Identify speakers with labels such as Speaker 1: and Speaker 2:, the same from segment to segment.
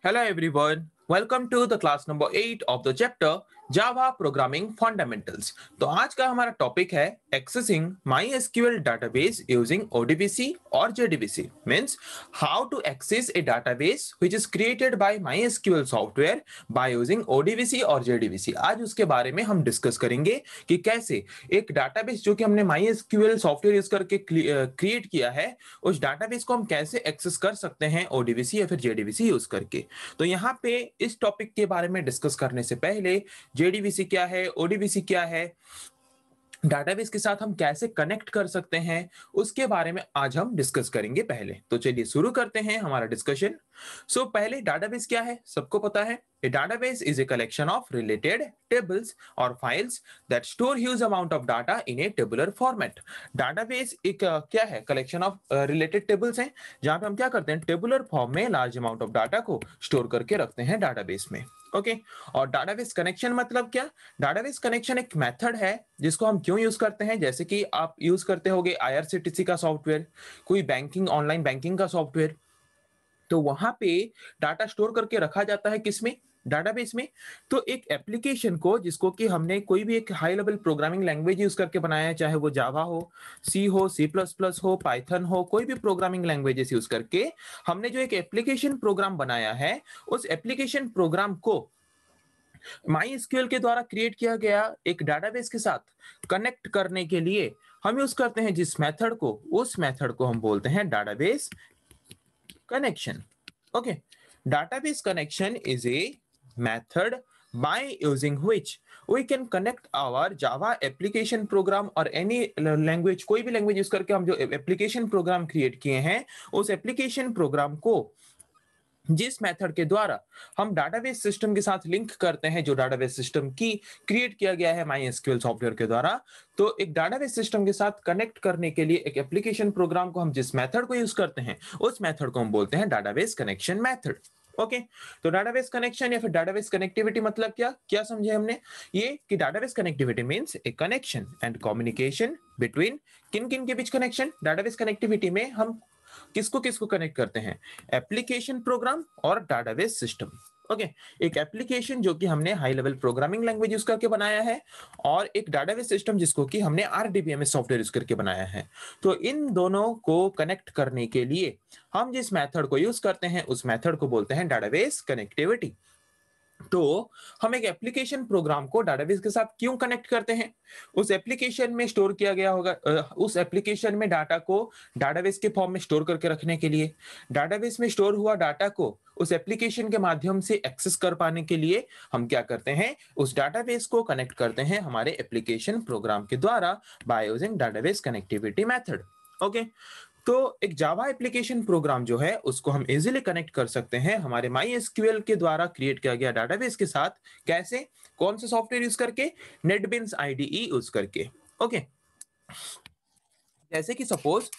Speaker 1: Hello everyone, welcome to the class number 8 of the chapter Java Programming Fundamentals। तो आज का हमारा topic है Accessing MySQL database using ODBC और JDBC means how to access a database which is created by MySQL software by using ODBC और JDBC। आज उसके बारे में हम डिस्कस करेंगे कि कैसे एक डाटाबेस जो कि हमने MySQL सॉफ्टवेयर यूज करके क्रिएट किया है उस डाटाबेस को हम कैसे एक्सेस कर सकते हैं ODBC या फिर JDBC यूज करके। तो यहाँ पे इस टॉपिक के बारे में डिस्कस करने से पहले जेडीबीसी क्या है, ओडीबीसी क्या है, डाटाबेस के साथ हम कैसे कनेक्ट कर सकते हैं, उसके बारे में आज हम डिस्कस करेंगे। पहले तो चलिए शुरू करते हैं हमारा डिस्कशन। पहले डाटाबेस क्या है, सबको पता है। A database is a collection of related tables or files that store huge amount of data in a tabular format। Database एक क्या है, कलेक्शन ऑफ रिलेटेड टेबल्स हैं जहां पे हम क्या करते हैं, टेबुलर फॉर्म में लार्ज अमाउंट ऑफ डाटा को स्टोर करके रखते हैं डाटाबेस में। ओके और डाटाबेस कनेक्शन मतलब क्या, डाटाबेस कनेक्शन एक मेथड है जिसको हम क्यों यूज करते हैं, जैसे कि आप यूज करते होगे आईआरसीटीसी का सॉफ्टवेयर, कोई बैंकिंग ऑनलाइन बैंकिंग का सॉफ्टवेयर, तो वहां पे डाटा स्टोर करके रखा जाता है किसमें, डाटाबेस में। तो एक एप्लीकेशन को जिसको कि हमने कोई भी एक high level programming language use करके बनाया है, चाहे वो जावा हो, सी प्लस प्लस हो, पाइथन हो, कोई भी प्रोग्रामिंग लैंग्वेजेस यूज करके हमने जो एक एप्लीकेशन प्रोग्राम बनाया है, उस एप्लीकेशन प्रोग्राम को MySQL के द्वारा क्रिएट किया गया एक डाटाबेस के साथ कनेक्ट करने के लिए हम यूज करते हैं जिस मेथड को, उस मेथड को हम बोलते हैं database connection। Okay, database connection is a method by using which we can connect our Java application program or any language, कोई भी लैंग्वेज यूज करके हम जो एप्लीकेशन प्रोग्राम क्रिएट किए हैं, उस एप्लीकेशन प्रोग्राम को जिस मेथड के द्वारा हम डाटाबेस सिस्टम के साथ लिंक करते हैं, जो डाटाबेस सिस्टम की क्रिएट किया गया है MySQL सॉफ्टवेयर के द्वारा। तो एक डाटाबेस सिस्टम के साथ कनेक्ट करने के लिए एक एप्लीकेशन प्रोग्राम को हम जिस मेथड को यूज करते हैं, उस मेथड को हम बोलते हैं डाटाबेस कनेक्शन मेथड। ओके तो डाटाबेस कनेक्शन या फिर डाटाबेस कनेक्टिविटी मतलब क्या क्या समझे हमने, ये कि database connectivity means A connection and communication between, किन किन के बीच कनेक्शन, डाटाबेस कनेक्टिविटी में हम किसको किसको कनेक्ट करते हैं, एप्लीकेशन प्रोग्राम और डाटाबेस सिस्टम। ओके एक एप्लीकेशन जो कि हमने high level programming language use करके बनाया है, और एक डाटाबेस सिस्टम जिसको कि हमने आरडीबीएमएस सॉफ्टवेयर यूज करके बनाया है। तो इन दोनों को कनेक्ट करने के लिए हम जिस मेथड को यूज करते हैं, उस मेथड को बोलते हैं डाटाबेस कनेक्टिविटी। तो हम एक एप्लीकेशन प्रोग्राम को डाटाबेस के साथ क्यों कनेक्ट करते हैं, उस एप्लीकेशन में स्टोर किया गया होगा, उस एप्लीकेशन में डाटा को डाटाबेस के फॉर्म में स्टोर करके रखने के लिए, डाटाबेस में स्टोर हुआ डाटा को उस एप्लीकेशन के माध्यम से एक्सेस कर पाने के लिए हम क्या करते हैं, उस डाटाबेस को कनेक्ट करते हैं हमारे एप्लीकेशन प्रोग्राम के द्वारा by using database connectivity method. Okay तो एक जावा एप्लीकेशन प्रोग्राम जो है उसको हम इजीली कनेक्ट कर सकते हैं हमारे MySQL के द्वारा क्रिएट किया गया डाटाबेस के साथ। कैसे, कौन से सॉफ्टवेयर यूज करके, नेटबिन्स आईडीई यूज करके। ओके जैसे कि सपोज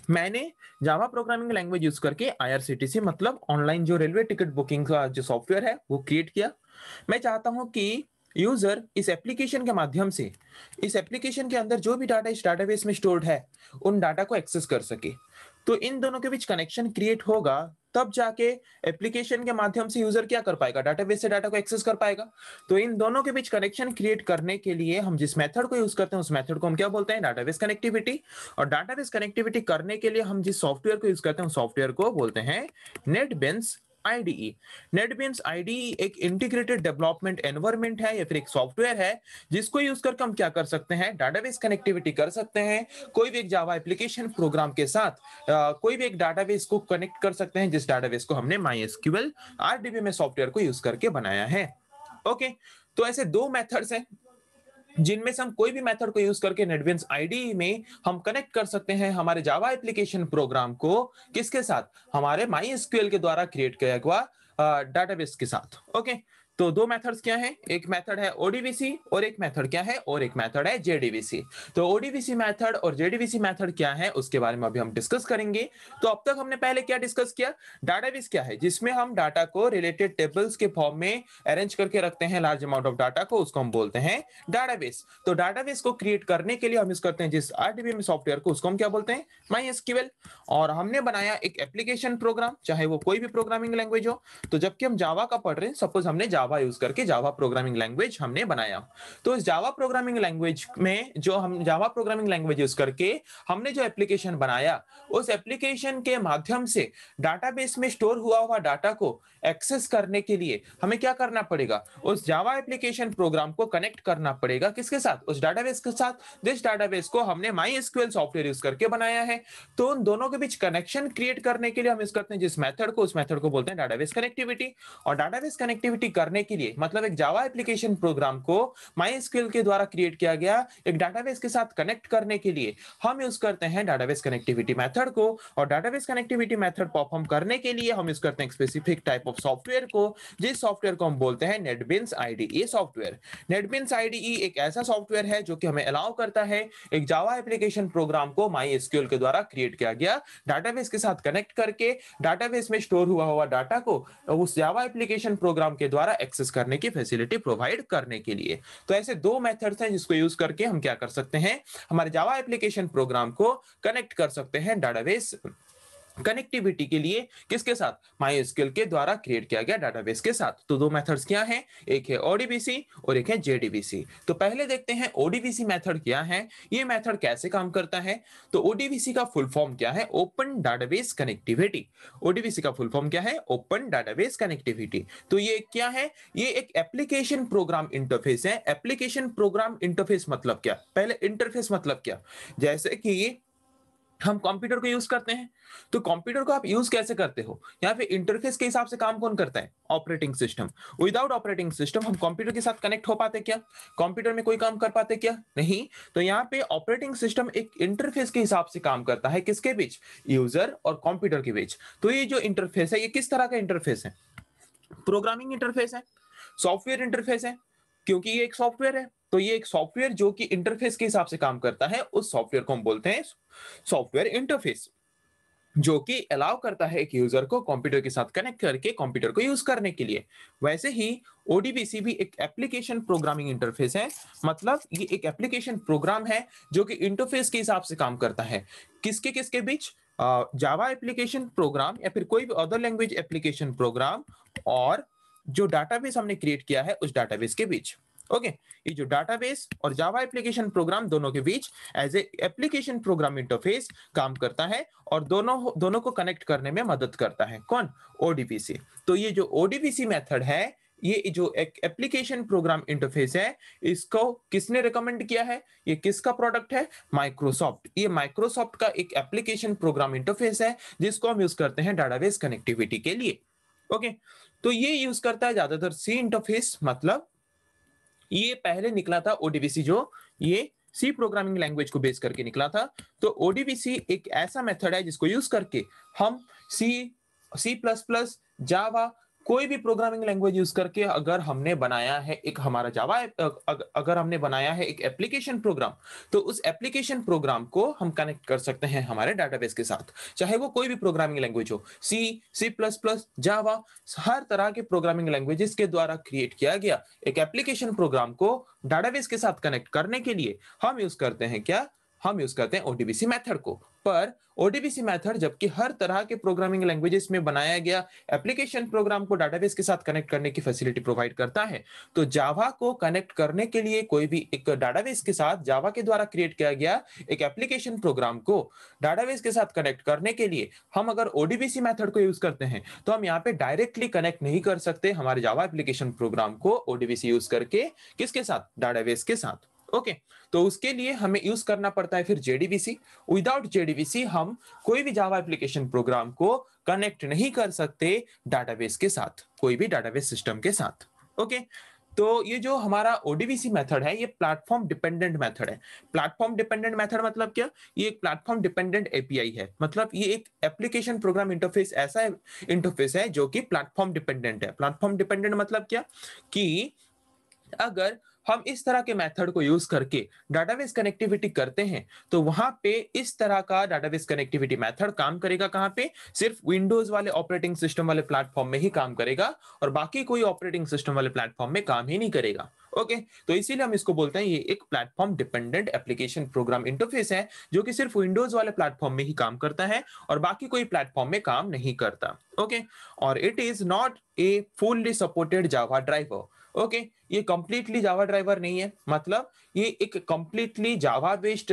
Speaker 1: मैंने जावा प्रोग्रामिंग लैंग्वेज यूज करके आईआरसीटीसी मतलब ऑनलाइन जो रेलवे टिकट बुकिंग का जो सॉफ्टवेयर है वो क्रिएट किया। मैं चाहता हूं कि यूजर इस एप्लीकेशन के माध्यम से इस एप्लीकेशन के अंदर जो भी डाटा इस डाटाबेस में स्टोर्ड है, उन डाटा को एक्सेस कर सके। तो इन दोनों के बीच कनेक्शन क्रिएट होगा, तब जाके एप्लीकेशन के माध्यम से यूजर क्या कर पाएगा, डाटाबेस से डाटा को एक्सेस कर पाएगा। तो इन दोनों के बीच कनेक्शन क्रिएट करने के लिए हम जिस मेथड को यूज करते हैं, उस मेथड को हम क्या बोलते हैं, डाटाबेस कनेक्टिविटी। और डाटाबेस कनेक्टिविटी करने के लिए हम जिस सॉफ्टवेयर को यूज करते हैं, उस सॉफ्टवेयर को बोलते हैं नेटबिन्स आईडीई। नेटबिन्स आईडीई एक इंटीग्रेटेड डेवलपमेंट एनवायरनमेंट है या फिर एक सॉफ्टवेयर है जिसको यूज करके हम क्या कर सकते हैं, डाटाबेस कनेक्टिविटी कर सकते हैं। कोई भी एक जावा एप्लीकेशन प्रोग्राम के साथ कोई भी एक डाटाबेस को कनेक्ट कर सकते हैं जिस डाटाबेस को हमने MySQL आरडीबीएमएस सॉफ्टवेयर को यूज करके बनाया है। ओके तो ऐसे दो मेथड्स हैं जिनमें से हम कोई भी मेथड को यूज करके नेटबिन्स आईडी में हम कनेक्ट कर सकते हैं हमारे जावा एप्लीकेशन प्रोग्राम को, किसके साथ, हमारे MySQL के द्वारा क्रिएट किया हुआ डाटाबेस के साथ। ओके तो दो मेथड्स क्या हैं, एक मेथड है ओडीवीसी और एक मेथड क्या है, और एक मेथड है जेडीवीसी। तो ओडीवीसी मेथड और जेडीवीसी मेथड क्या है उसके बारे में अभी हम डिस्कस करेंगे। तो अब तक हमने पहले क्या डिस्कस किया, डाटाबेस क्या है, जिसमें हम डाटा को रिलेटेड टेबल्स के फॉर्म में अरेंज करके रखते हैं, लार्ज अमाउंट ऑफ डाटा को, उसको हम बोलते हैं डाटाबेस। तो डाटाबेस को क्रिएट करने के लिए हम यूज करते हैं जिस आरडीबीएम सॉफ्टवेयर को, उसको हम क्या बोलते हैं, माईएसक्यूएल। और हमने बनाया एक एप्लीकेशन प्रोग्राम, चाहे वो कोई भी प्रोग्रामिंग लैंग्वेज हो। तो जबकि हम जावा का पढ़ रहे हैं, सपोज हमने जावा यूज करके जावा प्रोग्रामिंग लैंग्वेज हमने बनाया, तो इस जावा प्रोग्रामिंग लैंग्वेज में जो हम जावा प्रोग्रामिंग लैंग्वेज यूज करके हमने जो एप्लीकेशन बनाया, उस एप्लीकेशन के माध्यम से डाटाबेस में स्टोर हुआ डाटा को एक्सेस करने के लिए हमें क्या करना पड़ेगा, उस जावा एप्लीकेशन प्रोग्राम को कनेक्ट करना पड़ेगा, किसके साथ, उस डाटाबेस के साथ। जिस डाटाबेस को हमने माईएसक्यूएल सॉफ्टवेयर यूज करके बनाया है। तो उन दोनों के बीच कनेक्शन क्रिएट करने के लिए हम यूज करते हैं जिस मेथड को, उस मेथड को बोलते हैं डाटाबेस कनेक्टिविटी। और डाटाबेस कनेक्टिविटी करने के लिए, मतलब एक जावा एप्लीकेशन प्रोग्राम को माईएसक्यूएल के द्वारा क्रिएट किया गया एक डाटाबेस के साथ कनेक्ट करने के लिए हम यूज करते हैं डाटाबेस कनेक्टिविटी मेथड को। और डाटाबेस कनेक्टिविटी मेथड परफॉर्म करने के लिए हम यूज करते हैं स्पेसिफिक टाइप ऑफ सॉफ्टवेयर को, जिस सॉफ्टवेयर को हम बोलते हैं NetBeans IDE software. NetBeans IDE एक ऐसा सॉफ्टवेयर है जो कि हमें अलाउ करता है एक जावा एप्लीकेशन प्रोग्राम को माईएसक्यूएल के द्वारा क्रिएट किया गया डाटाबेस के साथ कनेक्ट करके डाटाबेस में स्टोर हुआ डाटा को उस जावा एप्लीकेशन प्रोग्राम के द्वारा एक्सेस करने की फैसिलिटी प्रोवाइड करने के लिए। तो ऐसे दो मेथड्स हैं जिसको यूज करके हम क्या कर सकते हैं, हमारे जावा एप्लीकेशन प्रोग्राम को कनेक्ट कर सकते हैं डाटाबेस कनेक्टिविटी के लिए, किसके साथ, माईएसक्यूएल के द्वारा क्रिएट किया गया डाटाबेस के साथ। तो दो मेथड्स क्या हैं, एक है ओडीबीसी और एक है जेडीबीसी। तो पहले देखते हैं ओडीबीसी मेथड क्या है, ये मेथड कैसे काम करता है। तो ओडीबीसी का फुल फॉर्म क्या है, ओपन डाटाबेस कनेक्टिविटी। ओडीबीसी का फुल फॉर्म क्या है, ओपन डाटाबेस कनेक्टिविटी। तो ये क्या है, ये एक एप्लीकेशन प्रोग्राम इंटरफेस है। एप्लीकेशन प्रोग्राम इंटरफेस मतलब क्या, पहले इंटरफेस मतलब क्या, जैसे कि हम कंप्यूटर को यूज करते हैं, तो कंप्यूटर को आप यूज कैसे करते हो, यहाँ पे इंटरफेस के हिसाब से काम कौन करता है, operating system. Without operating system हम कंप्यूटर के साथ कनेक्ट हो पाते क्या, कंप्यूटर में कोई काम कर पाते क्या, नहीं। तो यहाँ पे ऑपरेटिंग सिस्टम एक इंटरफेस के हिसाब से काम करता है, किसके बीच, यूजर और कंप्यूटर के बीच। तो ये जो इंटरफेस है, ये किस तरह का इंटरफेस है, प्रोग्रामिंग इंटरफेस है, सॉफ्टवेयर इंटरफेस है, क्योंकि ये एक सॉफ्टवेयर है। तो ये एक सॉफ्टवेयर जो कि इंटरफेस के हिसाब से काम करता है, उस सॉफ्टवेयर को हम बोलते हैं सॉफ्टवेयर इंटरफेस, जो कि अलाउ करता है एक यूजर को कंप्यूटर के साथ कनेक्ट करके कंप्यूटर को यूज करने के लिए। वैसे ही ओडीबीसी भी एक एप्लीकेशन प्रोग्रामिंग इंटरफेस है, मतलब ये एक एप्लीकेशन प्रोग्राम है जो कि इंटरफेस के हिसाब से काम करता है, किसके किसके बीच, जावा एप्लीकेशन प्रोग्राम या फिर कोई भी अदर लैंग्वेज एप्लीकेशन प्रोग्राम और जो डाटाबेस हमने क्रिएट किया है उस डाटाबेस के बीच। ओके, ये जो डाटाबेस और जावा एप्लीकेशन प्रोग्राम दोनों के बीच as a application program interface काम करता है और दोनों को कनेक्ट करने में मदद करता है, कौन, ओडीबीसी। तो ये जो ओडीबीसी मेथड है, ये जो एक एप्लीकेशन प्रोग्राम इंटरफेस है, इसको किसने रिकमेंड किया है, ये किसका प्रोडक्ट है, माइक्रोसॉफ्ट। ये माइक्रोसॉफ्ट का एक एप्लीकेशन प्रोग्राम इंटरफेस है जिसको हम यूज करते हैं डाटाबेस कनेक्टिविटी के लिए। ओके, तो ये यूज करता है ज्यादातर सी इंटरफेस, मतलब ये पहले निकला था ओडीबीसी, जो ये सी प्रोग्रामिंग लैंग्वेज को बेस करके निकला था। तो ओडीबीसी एक ऐसा मेथड है जिसको यूज करके हम सी, सी प्लस प्लस, जावा, कोई भी प्रोग्रामिंग लैंग्वेज यूज करके अगर हमने बनाया है एक हमारा जावा, अगर हमने बनाया है एक एप्लीकेशन प्रोग्राम, तो उस एप्लीकेशन प्रोग्राम को हम कनेक्ट कर सकते हैं हमारे डाटाबेस के साथ, चाहे वो कोई भी प्रोग्रामिंग लैंग्वेज हो, सी, सी प्लस प्लस, जावा, हर तरह के प्रोग्रामिंग लैंग्वेजेस के द्वारा क्रिएट किया गया एक एप्लीकेशन प्रोग्राम को डाटाबेस के साथ कनेक्ट करने के लिए हम यूज करते हैं क्या, हम यूज करते हैं ओडीबीसी मेथड को। पर ओडीबीसी मेथड जबकि हर तरह के प्रोग्रामिंग लैंग्वेजेस में बनाया गया एप्लीकेशन प्रोग्राम को डाटाबेस के साथ कनेक्ट करने की फैसिलिटी प्रोवाइड करता है, तो जावा को कनेक्ट करने के लिए कोई भी एक डाटाबेस के साथ जावा के द्वारा क्रिएट किया गया एक एप्लीकेशन प्रोग्राम को डाटाबेस के साथ कनेक्ट करने के लिए हम अगर ओडीबीसी मेथड को यूज करते हैं, तो हम यहाँ पे डायरेक्टली कनेक्ट नहीं कर सकते हमारे जावा एप्लीकेशन प्रोग्राम को ओडीबीसी यूज करके, किसके साथ, डाटाबेस के साथ। ओके, तो उसके लिए हमें यूज करना पड़ता है फिर जेडीबीसी। विदाउट जेडीबीसी हम कोई भी जावा एप्लीकेशन प्रोग्राम को कनेक्ट नहीं कर सकते डाटाबेस के साथ, कोई भी डाटाबेस सिस्टम के साथ। ओके, तो ये जो हमारा ओडीबीसी मेथड है, ये प्लेटफॉर्म डिपेंडेंट मेथड है। प्लेटफॉर्म डिपेंडेंट मेथड मतलब क्या? ये एक प्लेटफॉर्म डिपेंडेंट एपीआई है। मतलब ये एक एप्लीकेशन प्रोग्राम इंटरफेस ऐसा इंटरफेस है जो कि प्लेटफॉर्म डिपेंडेंट है। प्लेटफॉर्म डिपेंडेंट मतलब क्या कि अगर हम इस तरह के मेथड को यूज करके डाटाबेस कनेक्टिविटी करते हैं तो वहां पे इस तरह का डाटाबेस कनेक्टिविटी मेथड काम करेगा। कहां पे? सिर्फ विंडोज वाले ऑपरेटिंग सिस्टम वाले प्लेटफॉर्म में ही काम करेगा और बाकी कोई ऑपरेटिंग सिस्टम वाले प्लेटफॉर्म में काम ही नहीं करेगा। ओके, तो इसीलिए हम इसको बोलते हैं ये एक platform dependent application program interface है जो कि सिर्फ विंडोज वाले प्लेटफॉर्म में ही काम करता है और बाकी कोई प्लेटफॉर्म में काम नहीं करता। ओके, और it is not a fully supported Java driver. Okay, ये कंप्लीटली जावा ड्राइवर नहीं है। मतलब ये एक कंप्लीटली जावा बेस्ड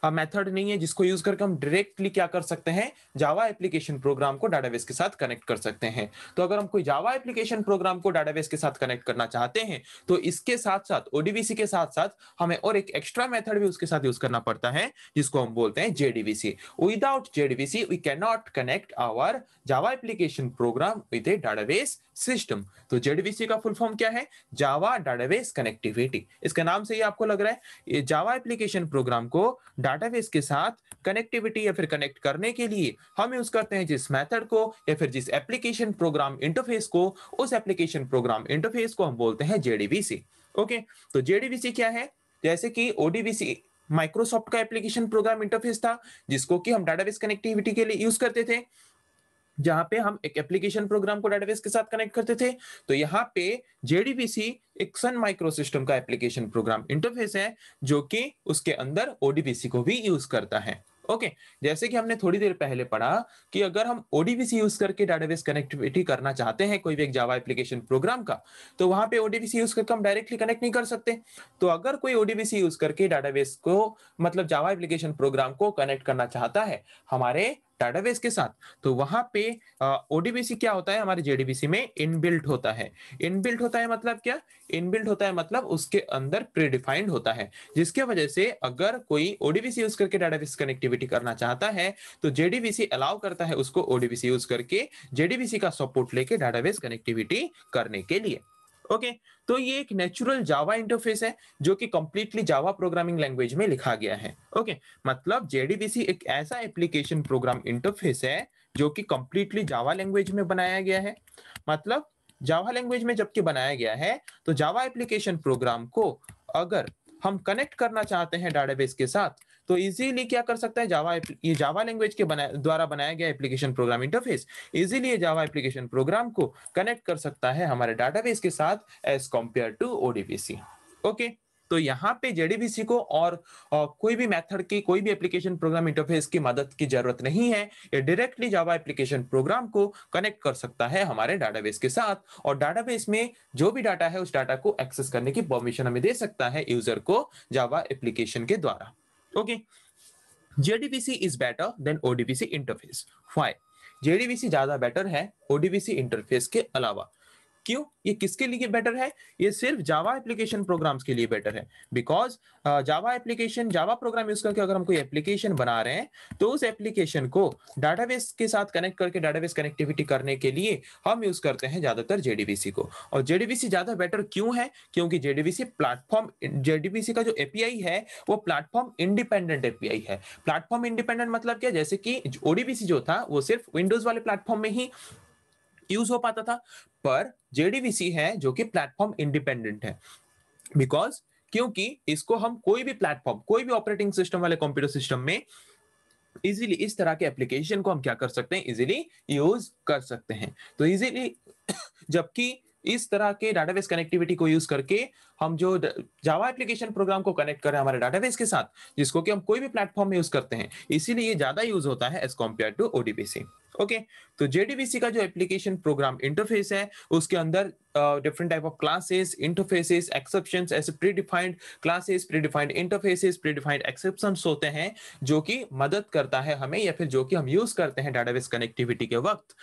Speaker 1: मेथड नहीं है जिसको यूज करके हम डायरेक्टली क्या कर सकते हैं, जावा एप्लीकेशन प्रोग्राम को डाटाबेस के साथ कनेक्ट कर सकते हैं। तो अगर हम कोई जावा एप्लीकेशन प्रोग्राम को डाटाबेस के साथ कनेक्ट करना चाहते हैं तो इसके साथ साथ ओडीबीसी के साथ साथ हमें और एक एक्स्ट्रा मेथड भी उसके साथ यूज करना पड़ता है जिसको हम बोलते हैं JDBC. Without JDBC we can not connect our Java application program with a database system. तो जेडीबीसी का फुल फॉर्म क्या है? Java database connectivity. इसके नाम से ही आपको लग रहा है ये जावा एप्लीकेशन प्रोग्राम को डाटाबेस के साथ कनेक्टिविटी या फिर कनेक्ट करने के लिए हम यूज करते हैं जिस मेथड को या फिर जिस एप्लीकेशन प्रोग्राम इंटरफेस को, उस एप्लीकेशन प्रोग्राम इंटरफेस को हम बोलते हैं जेडीबीसी। ओके, तो जेडीबीसी क्या है? जैसे कि ओडीबीसी माइक्रोसॉफ्ट का एप्लीकेशन प्रोग्राम इंटरफेस था जिसको कि हम डाटाबेस कनेक्टिविटी के लिए यूज करते थे, जहां पे हम एक एप्लीकेशन प्रोग्राम को डाटाबेस के साथ कनेक्ट करते थे। तो यहाँ पे जेडीबीसी एक सन माइक्रो सिस्टम का एप्लीकेशन प्रोग्राम इंटरफेस है जो कि उसके अंदर ओडीबीसी को भी यूज करता है। ओके, जैसे कि हमने थोड़ी देर पहले पढ़ा कि अगर हम ओडीबीसी यूज करके डाटाबेस कनेक्टिविटी करना चाहते हैं कोई भी एक जावा एप्लीकेशन प्रोग्राम का, तो वहां पे ओडीबीसी यूज करके हम डायरेक्टली कनेक्ट नहीं कर सकते। तो अगर कोई ओडीबीसी यूज करके डाटाबेस को, मतलब जावा एप्लीकेशन प्रोग्राम को कनेक्ट करना चाहता है हमारे डाटाबेस के साथ, तो वहां पे ओडीबीसी क्या होता है, हमारे जेडीबीसी में इनबिल्ट होता है। इनबिल्ट होता है मतलब क्या? इनबिल्ट होता है मतलब उसके अंदर प्रीडिफाइंड होता है, जिसके वजह से अगर कोई ओडीबीसी यूज करके डाटाबेस कनेक्टिविटी करना चाहता है तो जेडीबीसी अलाउ करता है उसको ओडीबीसी यूज करके जेडीबीसी का सपोर्ट लेके डाटाबेस कनेक्टिविटी करने के लिए। ओके, तो ये एक नेचुरल जावा इंटरफेस है जो कि कंप्लीटली जावा प्रोग्रामिंग लैंग्वेज में लिखा गया है। ओके, मतलब जेडीबीसी एक ऐसा एप्लीकेशन प्रोग्राम इंटरफेस है जो कि कंप्लीटली जावा लैंग्वेज में बनाया गया है। मतलब जावा लैंग्वेज में जबकि बनाया गया है तो जावा एप्लीकेशन प्रोग्राम को अगर हम कनेक्ट करना चाहते हैं डाटाबेस के साथ तो इजीली क्या कर सकता है, ये जावा लैंग्वेज के द्वारा बनाया गया एप्लीकेशन प्रोग्राम इंटरफेस इजीली ये जावा एप्लीकेशन प्रोग्राम को कनेक्ट कर सकता है हमारे डाटाबेस के साथ as compare to ODBC. Okay, तो यहाँ पे जेडीबीसी को और कोई भी मेथड की, कोई भी एप्लीकेशन प्रोग्राम इंटरफेस की मदद की जरूरत नहीं है। ये डायरेक्टली जावा एप्लीकेशन प्रोग्राम को कनेक्ट कर सकता है हमारे डाटाबेस के साथ और डाटाबेस में जो भी डाटा है उस डाटा को एक्सेस करने की परमिशन हमें दे सकता है यूजर को जावा एप्लीकेशन के द्वारा। Okay, JDBC is better than ODBC interface. Why? JDBC ज्यादा बेटर है ODBC इंटरफेस के अलावा। क्यों? ये किसके लिए बेटर है? ये सिर्फ जावा एप्लीकेशन प्रोग्राम्स के लिए बेटर है। Because Java application, Java program use करके अगर हम कोई एप्लीकेशन बना रहे हैं तो उस एप्लीकेशन को डाटाबेस के साथ कनेक्ट करके डाटाबेस कनेक्टिविटी करने के लिए हम यूज करते हैं ज्यादातर जेडीबीसी को। और जेडीबीसी ज्यादा बेटर क्यों है? क्योंकि जेडीबीसी का जो एपीआई है वो प्लेटफॉर्म इंडिपेंडेंट एपीआई है। प्लेटफॉर्म इंडिपेंडेंट मतलब क्या? जैसे कि ओडीबीसी जो था वो सिर्फ विंडोज वाले प्लेटफॉर्म में ही यूज हो पाता था, पर जेडीबीसी है जो कि प्लेटफॉर्म इंडिपेंडेंट है। बिकॉज क्योंकि इसको हम कोई भी प्लेटफॉर्म, कोई भी ऑपरेटिंग सिस्टम वाले कंप्यूटर सिस्टम में इजीली इस तरह के एप्लीकेशन को हम क्या कर सकते हैं, इजीली यूज कर सकते हैं। तो इजीली जबकि इस तरह के डाटाबेस कनेक्टिविटी को यूज करके हम जो जावा एप्लीकेशन प्रोग्राम को कनेक्ट कर रहे हैं हमारे डाटाबेस के साथ, जिसको कि हम कोई भी प्लेटफॉर्म में यूज करते हैं, इसीलिए ये ज्यादा यूज होता है as compare to ODBC. Okay, तो जेडीबीसी का जो एप्लीकेशन प्रोग्राम इंटरफेस है उसके अंदर different type of classes, interfaces, exceptions, ऐसे predefined classes, predefined interfaces, predefined exceptions होते हैं जो कि मदद करता है हमें, या फिर जो कि हम यूज करते हैं डाटाबेस कनेक्टिविटी के वक्त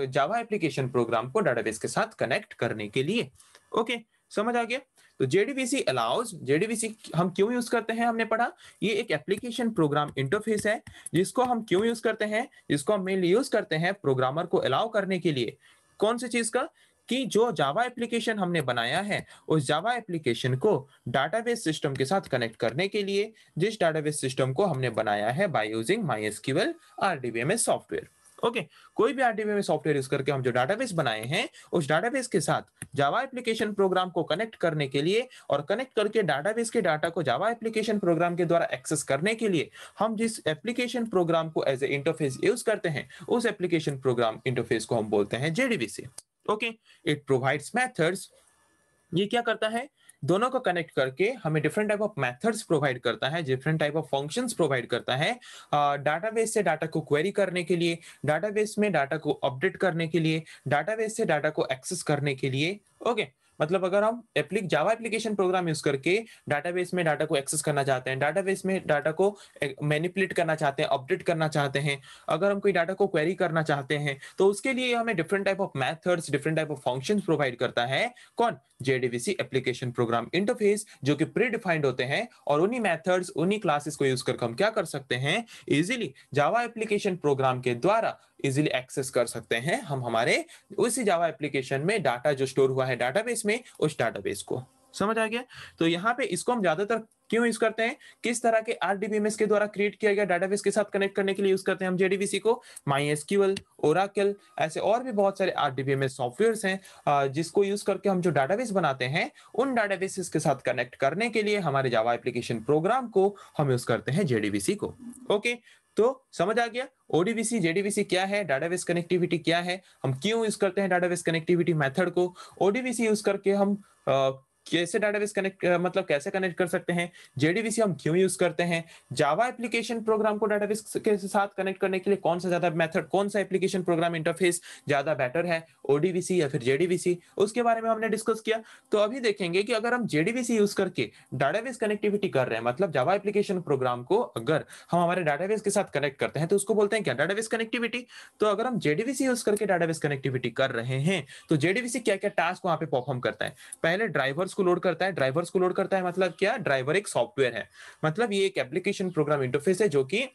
Speaker 1: जावा एप्लीकेशन प्रोग्राम को डाटाबेस के साथ कनेक्ट करने के लिए। ओके, समझ आ गया? तो जेडीबीसी अलाउज, जेडीबीसी हम क्यों यूज करते हैं हमने पढ़ा। ये एक एप्लीकेशन प्रोग्राम इंटरफेस है जिसको हम क्यों यूज करते हैं, जिसको हम मेनली यूज करते हैं प्रोग्रामर को अलाउ करने के लिए। कौन सी चीज का? कि जो जावा एप्लीकेशन हमने बनाया है उस जावा एप्लीकेशन को डाटाबेस सिस्टम के साथ कनेक्ट करने के लिए, जिस डाटाबेस सिस्टम को हमने बनाया है by using MySQL RDBMS software. Okay, कोई भी RDBMS सॉफ्टवेयर यूज करके हम जो डाटाबेस बनाए हैं उस डाटाबेस के साथ जावा एप्लीकेशन प्रोग्राम को कनेक्ट करने के लिए और कनेक्ट करके डाटाबेस के डाटा को जावा एप्लीकेशन प्रोग्राम के द्वारा एक्सेस करने के लिए हम जिस एप्लीकेशन प्रोग्राम को एज ए इंटरफेस यूज करते हैं उस एप्लीकेशन प्रोग्राम इंटरफेस को हम बोलते हैं JDBC। Okay, it provides methods. ये क्या करता है, दोनों को कनेक्ट करके हमें different type of methods provide करता है, different type of functions provide करता है डाटाबेस से डाटा को क्वेरी करने के लिए, डाटाबेस में डाटा को अपडेट करने के लिए, डाटाबेस से डाटा को एक्सेस करने के लिए। ओके, मतलब अगर हम जावा एप्लीकेशन प्रोग्राम यूज करके डाटाबेस में डाटा को एक्सेस करना चाहते हैं, डाटाबेस में डाटा को मैनिपुलेट करना चाहते हैं, अपडेट करना चाहते हैं, अगर हम कोई डाटा को क्वेरी करना चाहते हैं तो उसके लिए हमें different type of methods, different type of functions provide करता है कौन, JDBC एप्लीकेशन प्रोग्राम इंटरफेस, जो कि प्री डिफाइंड होते हैं। और उन्हीं मेथड्स, उन्हीं क्लासेस को यूज करके हम क्या कर सकते हैं, इजीली जावा एप्लीकेशन प्रोग्राम के द्वारा इजीली एक्सेस कर सकते हैं हम हमारे उसी जावा एप्लीकेशन में डाटा जो स्टोर हुआ है डाटाबेस में, उस डाटाबेस को। समझ आ गया? तो यहाँ पे इसको हम ज्यादातर क्यों यूज करते हैं, किस तरह के RDBMS के द्वारा क्रिएट किया गया डाटाबेस के साथ कनेक्ट करने के लिए यूज करते हैं हम JDBC को। MySQL, Oracle, ऐसे और भी बहुत सारे RDBMS सॉफ्टवेयर्स हैं जिसको यूज करके हम जो डाटाबेस बनाते हैं उन डाटाबेसेस के साथ कनेक्ट करने के लिए हमारे जावा एप्लीकेशन प्रोग्राम को हम यूज करते हैं JDBC को। ओके, तो समझ आ गया ODBC JDBC क्या है, डाटाबेस कनेक्टिविटी क्या है, हम क्यों यूज करते हैं डाटाबेस कनेक्टिविटी मेथड को, ODBC यूज करके हम कैसे डाटाबेस कनेक्ट मतलब कैसे कनेक्ट कर सकते हैं, JDBC हम क्यों यूज करते हैं, जावा एप्लीकेशन प्रोग्राम को डाटाबेस के साथ कनेक्ट करने के लिए कौन सा ज्यादा मेथड, कौन सा एप्लीकेशन प्रोग्राम इंटरफेस ज्यादा बेटर है, ODBC या फिर JDBC, उसके बारे में हमने डिस्कस किया। तो अभी देखेंगे कि अगर हम JDBC यूज करके डाटाबेस कनेक्टिविटी कर रहे हैं, मतलब जावा एप्लीकेशन प्रोग्राम को अगर हम हमारे डाटाबेस के साथ कनेक्ट करते हैं तो उसको बोलते हैं क्या, डाटाबेस कनेक्टिविटी। तो अगर हम JDBC यूज करके डाटाबेस कनेक्टिविटी कर रहे हैं तो JDBC क्या क्या टास्क वहां पे परफॉर्म करता है, पहले ड्राइवर्स को लोड करता है। ड्राइवर्स को लोड करता है मतलब क्या, ड्राइवर एक सॉफ्टवेयर है, मतलब ये एक एप्लीकेशन प्रोग्राम इंटरफेस है जो कि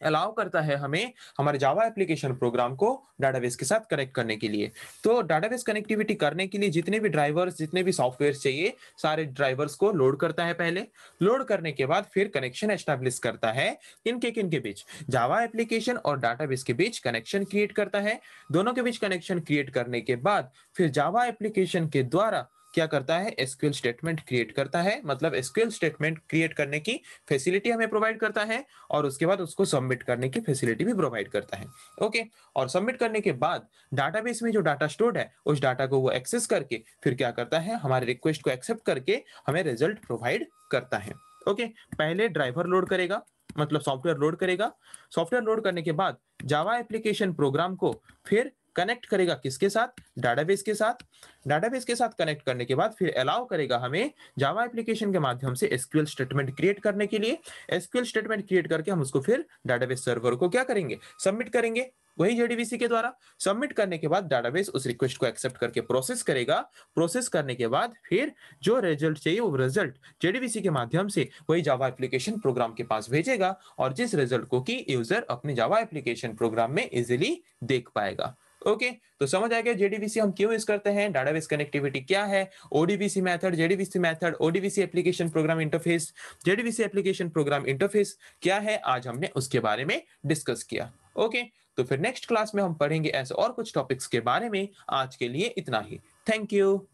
Speaker 1: अलाउ करता है हमें हमारे जावा एप्लीकेशन प्रोग्राम को डाटाबेस के साथ कनेक्ट करने के लिए। तो डाटाबेस कनेक्टिविटी करने के लिए जितने भी ड्राइवर्स, जितने भी सॉफ्टवेयर चाहिए, सारे ड्राइवर्स को लोड करता है। पहले लोड करने के बाद फिर कनेक्शन एस्टैब्लिश करता है किनके बीच, जावा एप्लीकेशन और डाटाबेस के बीच कनेक्शन क्रिएट करता है। दोनों के बीच कनेक्शन क्रिएट करने के बाद फिर जावा एप्लीकेशन के द्वारा क्या करता है, SQL स्टेटमेंट क्रिएट करता है, मतलब SQL स्टेटमेंट क्रिएट करने की फैसिलिटी हमें प्रोवाइड करता है और उसके बाद उसको सबमिट करने की फैसिलिटी भी प्रोवाइड करता है। ओके, और सबमिट करने के बाद डाटाबेस में जो डाटा स्टोर्ड है उस डाटा को वो एक्सेस करके फिर क्या करता है, हमारे रिक्वेस्ट को एक्सेप्ट करके हमें रिजल्ट प्रोवाइड करता है। ओके, पहले ड्राइवर लोड करेगा, मतलब सॉफ्टवेयर लोड करेगा। सॉफ्टवेयर लोड करने के बाद जावा एप्लीकेशन प्रोग्राम को फिर कनेक्ट करेगा किसके साथ, डाटाबेस के साथ। डाटाबेस के साथ कनेक्ट करने के बाद फिर अलाउ करेगा हमें जावा एप्लीकेशन के माध्यम से SQL स्टेटमेंट क्रिएट करने के लिए। SQL स्टेटमेंट क्रिएट करके हम उसको फिर डाटाबेस सर्वर को क्या करेंगे, सबमिट करेंगे, वही JDBC के द्वारा। सबमिट करने के बाद डाटाबेस उस रिक्वेस्ट को एक्सेप्ट करके प्रोसेस करेगा। प्रोसेस करने के बाद फिर जो रिजल्ट चाहिए वो रिजल्ट JDBC के माध्यम से वही जावा एप्लीकेशन प्रोग्राम के पास भेजेगा और जिस रिजल्ट को कि यूजर अपने जावा एप्लीकेशन प्रोग्राम में इजीली देख पाएगा। ओके, तो समझ आ गया JDBC हम क्यों यूज करते हैं, डाटाबेस कनेक्टिविटी क्या है, ODBC method, JDBC method, ODBC application program interface, JDBC application program interface क्या है, आज हमने उसके बारे में डिस्कस किया। ओके, तो फिर नेक्स्ट क्लास में हम पढ़ेंगे ऐसे और कुछ टॉपिक्स के बारे में। आज के लिए इतना ही। Thank you.